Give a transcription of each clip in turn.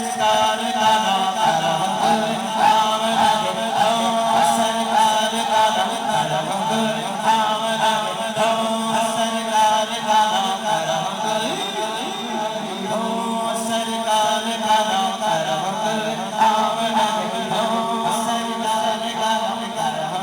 سرکار کا نام کرم سرکار کا نام کرم سرکار کا نام کرم سرکار کا نام کرم سرکار کا نام کرم سرکار کا نام کرم سرکار کا نام کرم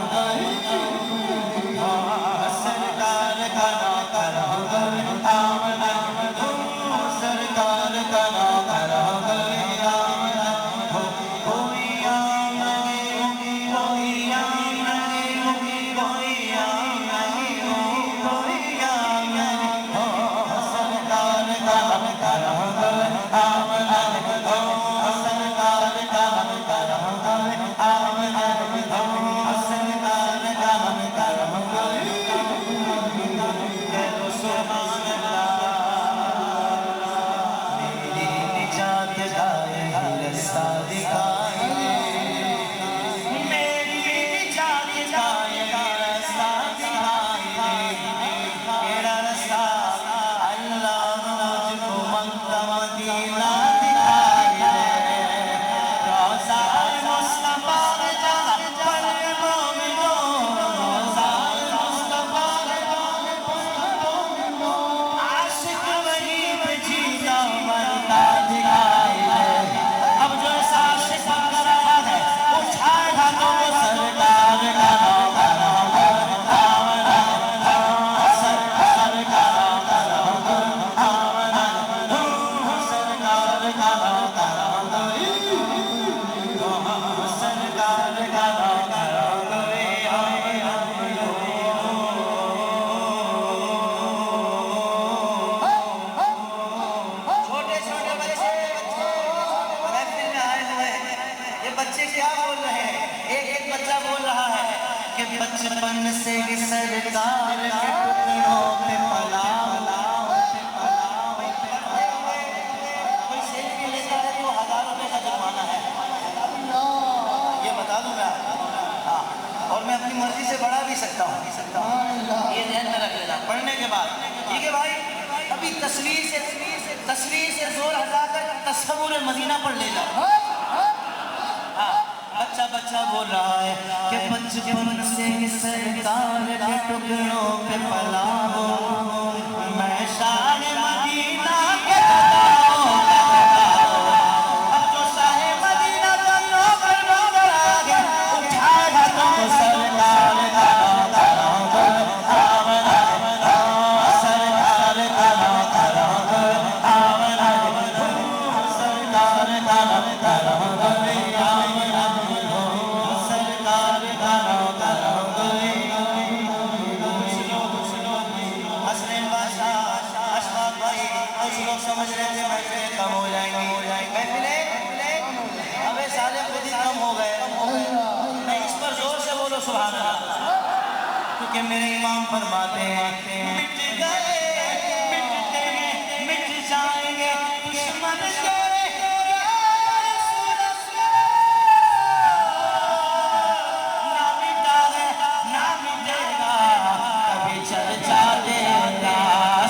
بچپن سے ہی سرکار کے ٹکڑوں پہ پلا کوئی سیلفی لیتا ہے تو 1000 روپے کا جرمانہ ہے یہ بتا دوں میں اور میں اپنی مرضی سے بڑھا بھی سکتا ہوں یہ ذہن میں رکھ لینا پڑھنے کے بعد ٹھیک ہے بھائی ابھی تصویر سے زور ہٹا کر تصور مدینہ پڑھ لے جاؤ بچہ بول رہا ہے کہ بچپن سے سرکار کے ٹکڑوں پہ پلا ہوں میں شاہ مدینہ کے اب جو شاہ مدینہ کا نوکر نوکر آگے اٹھایا تم سرکار کا نام سرکار کا نام سرکار کا نام سمجھ رہے تھے محفلیں کم ہو جائیں گی محفلیں ابے سارے خود ہی کم ہو گئے نہیں اس پر زور سے بولو سبحان اللہ کیونکہ میرے امام فرماتے ہیں مٹ گئے مٹ جائیں گے دشمن کے نہ مٹا ہے نہ مٹے گا کبھی چل جاتے گا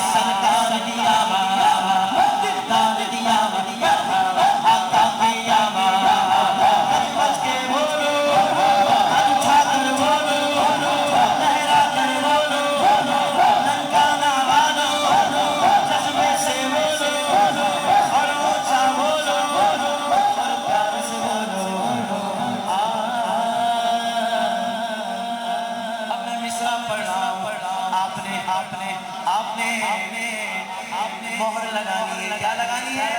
سرکار دیا مہر لگانی ہے کیا لگانی ہے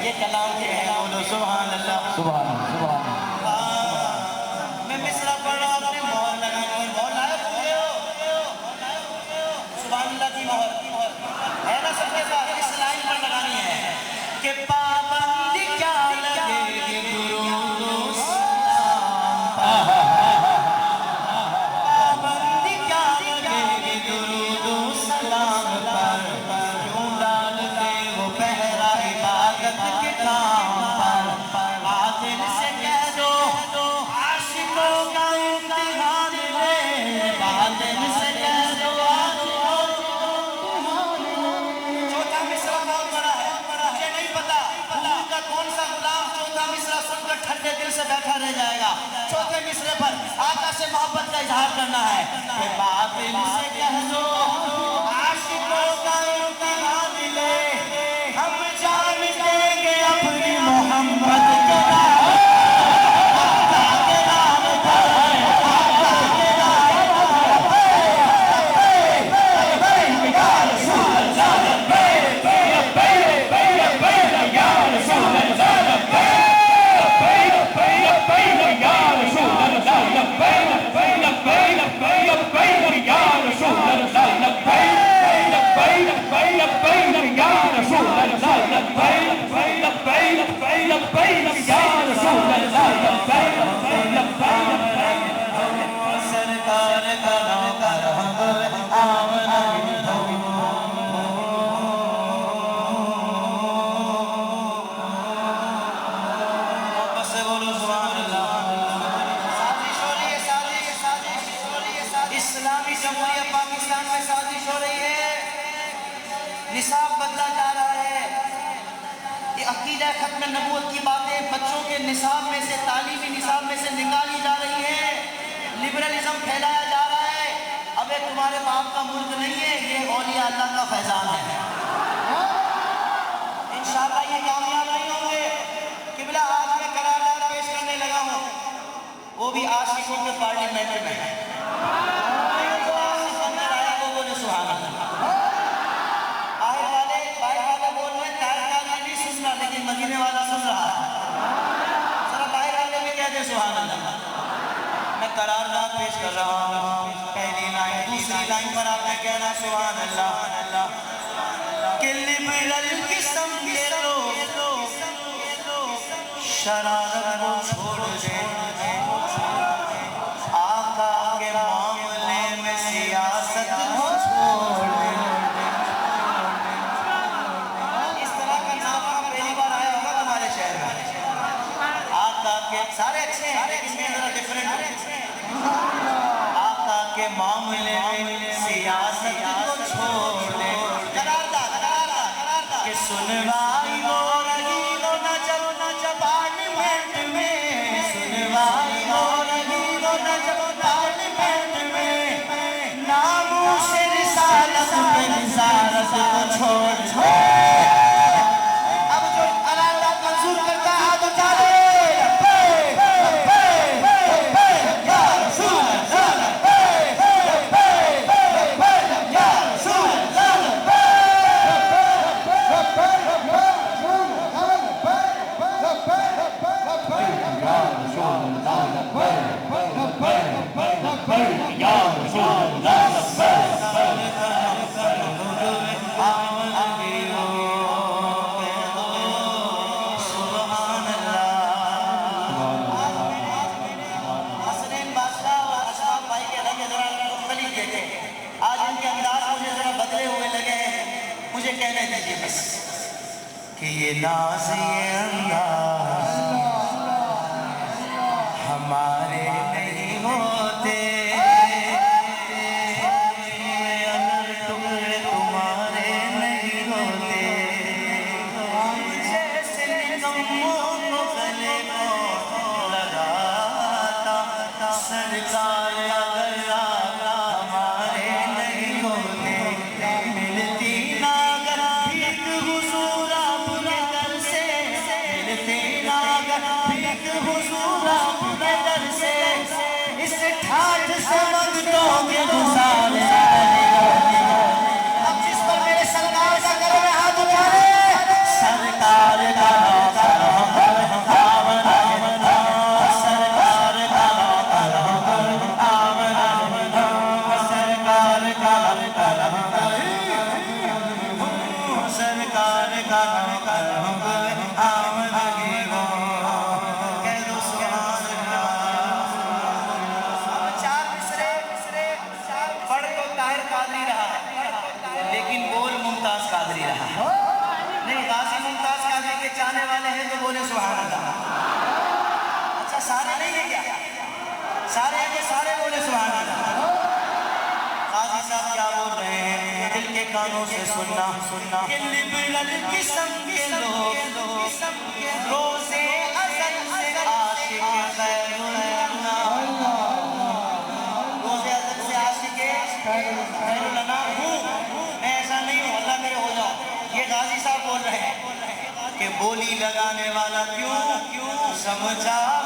یہ کلام کے ہیں بولو سبحان اللہ سبحان اللہ میں مصرع پڑھ رہا ہوں اپنے مہر لگانی ہے مہر لائے پورے ہو سبحان اللہ کی مہر ہے نا سب کے ساتھ اس لائن پر لگانی ہے کہ پابندی کیا لگے گی درود و سلام کے کام پر عادل سے محبت کا اظہار کرنا ہے کہ باطل سے کہہ دو عاشقوں کا امتحان لے ہم جان دیں گے اپنی محمد کے اسلامی جمہوریہ پاکستان میں سازش ہو رہی ہے، نصاب بدلا جا رہا ہے، یہ عقیدہ ختم نبوت کی باتیں بچوں کے نصاب میں سے تعلیمی نصاب میں سے نکالی جا رہی ہیں، لبرلزم پھیلایا جا رہا ہے۔ اب یہ تمہارے باپ کا ملک نہیں ہے، یہ اولیاء اللہ کا فیضان ہے۔ انشاءاللہ یہ کامیاب نہیں ہوں گے۔ قبلہ آج میں قرارداد پیش کرنے لگا ہوں، وہ بھی عاشقوں کے پارلیمنٹ میں ہے۔ مدینے والا سن رہا ہے، ذرا باہر والے بھی کہتے ہیں سبحان اللہ۔ میں قرارداد پیش کر رہا ہوں، پہلی لائن دوسری لائن پر آپ نے کہنا سبحان اللہ کہ لبرل قسم کے لوگ شرارت کو چھوڑ دیں، آقا کے معاملے میں سیاست کو چھوڑ دیں۔ سارے اچھے ہیں لیکن میں ذرا ڈیفرنٹ ہوں۔ آقا کے معاملے میں سیاست کو چھوڑ دے، کہ سنوائی ہو رہی ہو نہ جب پارلیمنٹ میں، سنوائی ہو رہی ہو نہ جب پارلیمنٹ میں، ناموس رسالت پہ نظارت کو چھوڑ دے۔ اب جو قرارداد منظور کرتا ہے ہاتھ اٹھا دے۔ آج ان کے انداز مجھے ذرا بدلے ہوئے لگے ہیں، مجھے کہنے دیجیے بس کہ یہ ناز یہ انداز ہمارے نہیں ہوتے، اگر ٹکڑے تمہارے نہیں ہوتے، جیسے نکموں کو گلے کو لگاتا سرکار اگر اب جس پر میرے سرکار کا کرم ہاتھ اٹھائے، سرکار کا چاہنے والے ہیں تو بولے سبحان اللہ۔ اچھا سارے نہیں ہیں کیا؟ سارے ہیں جو سارے بولے سبحان اللہ۔ قاضی صاحب کیا بول رہے ہیں؟ دل کے کانوں سے سننا کہ لبرل قسم کے لوگ روزے ازل سے عاشق خیر اللہ یہ غازی صاحب بول رہے ہیں کہ بولی لگانے والا کیوں سمجھا